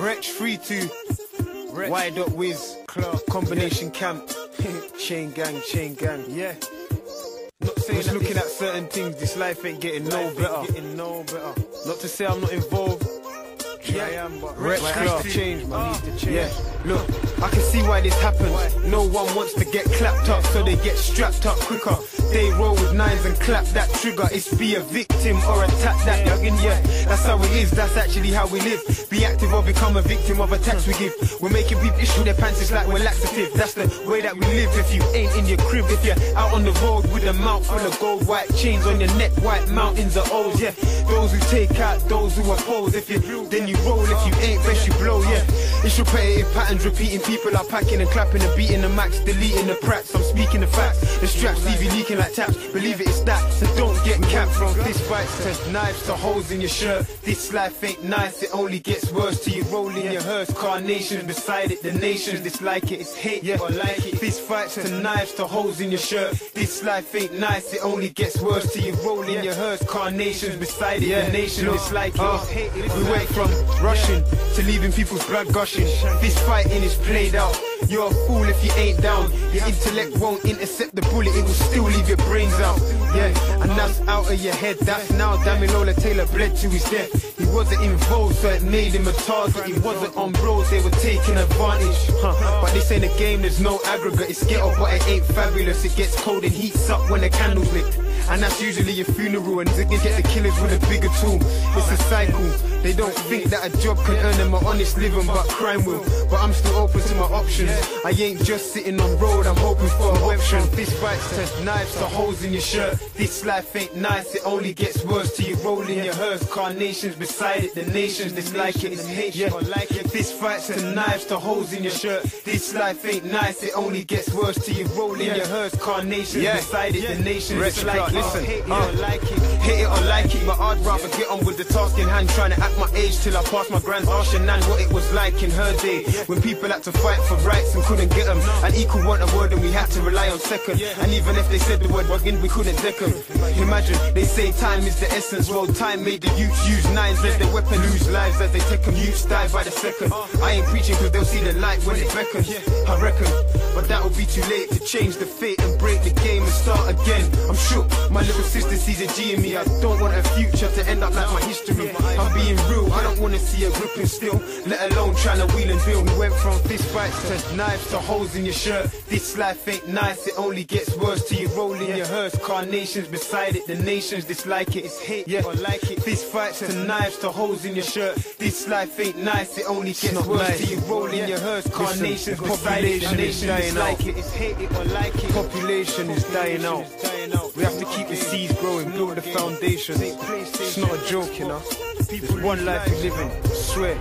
Wretch 3-2. Y.wizz. Clark. Combination camp. Chain gang. Yeah. Not saying just looking at certain things, this life ain't getting no better. Not to say I'm not involved. Yeah, I am, but Wretch Clark change, man. Needs to change. Yeah, look, I can see why this happens. No one wants to get clapped up, so they get strapped up quicker. They roll with nines and clap that trigger. It's be a victim or attack that youngin', yeah. That's how it is, that's actually how we live. Be active or become a victim of attacks we give. We're making people issue their pants, it's like we're laxative. That's the way that we live. If you ain't in your crib, if you're out on the road with a mouth full of gold, white chains on your neck, white mountains of O's, yeah. Those who take out, those who oppose. If you then you roll, if you ain't, best you blow, yeah. It's repetitive patterns, repeating. People are packing and clapping and beating the max, deleting the prats. I'm speaking the facts. The straps leave you leaking like taps. Believe it, it's that. So don't get capped. From fist fights to knives to holes in your shirt. This life ain't nice, it only gets worse till you roll in your hearse. Carnations beside it, the nations dislike it. It's hate, yeah, or like it. Fist fights to knives to holes in your shirt. This life ain't nice, it only gets worse till you roll in your hearse. Carnations beside it, the nations dislike it. We went from rushing to leaving people's blood gushing. This fighting is played out. You're a fool if you ain't down. Your intellect won't intercept the bullet, it will still leave your brains out. Yeah, and that's out of your head. That's now Damilola Taylor bled to his death. He wasn't involved, so it made him a target. He wasn't on bros, they were taking advantage. But this ain't a game, there's no aggregate. It's get up, but it ain't fabulous. It gets cold and heats up when the candle's lit. And that's usually your funeral, and they get the killers with a bigger tool. It's a cycle. They don't think that a job can earn them an honest living, but crime will. But I'm still open to my options. I ain't just sitting on road, I'm hoping for a option. Fist fights to knives to holes in your shirt. This life ain't nice, it only gets worse till you roll in your hearse. Carnations beside it, the nations dislike it. It's hate, yeah, or like it. Fist fights to knives to holes in your shirt. This life ain't nice, it only gets worse till you roll in your hearse. Carnations beside it, the nations dislike it. Listen, hate it or like it, hate it or like it. But I'd rather get on with the task in hand, trying to act my age till I pass my grand's Arshan and what it was like in her day, when people had to fight for rights and couldn't get them. And equal weren't a word and we had to rely on second. And even if they said the word bugging, we couldn't deck them. Imagine, they say time is the essence. Well, time made the youth use knives as their weapon, lose lives as they take them. Youths die by the second. I ain't preaching cause they'll see the light when it beckons, I reckon. But that'll be too late to change the fate and break the game and start again. I'm shook, my little sister sees a G in me. I don't want a future to end up like my history. I'm being real, I don't want to see her gripping still, let alone trying to wheel and deal. We went from fist fights to knives to holes in your shirt. This life ain't nice, it only gets worse till you roll in your hearse. Carnations beside it, the nations dislike it. It's hate, yeah, or like it. Fist fights to knives to holes in your shirt. This life ain't nice, it only gets worse till you roll in your hearse. Carnations beside it, the nations dislike it. It's hate it or like it. Population is dying out. We have to keep the seeds growing, build the foundation. It's not a joke, you know. It's one life we live in, I swear.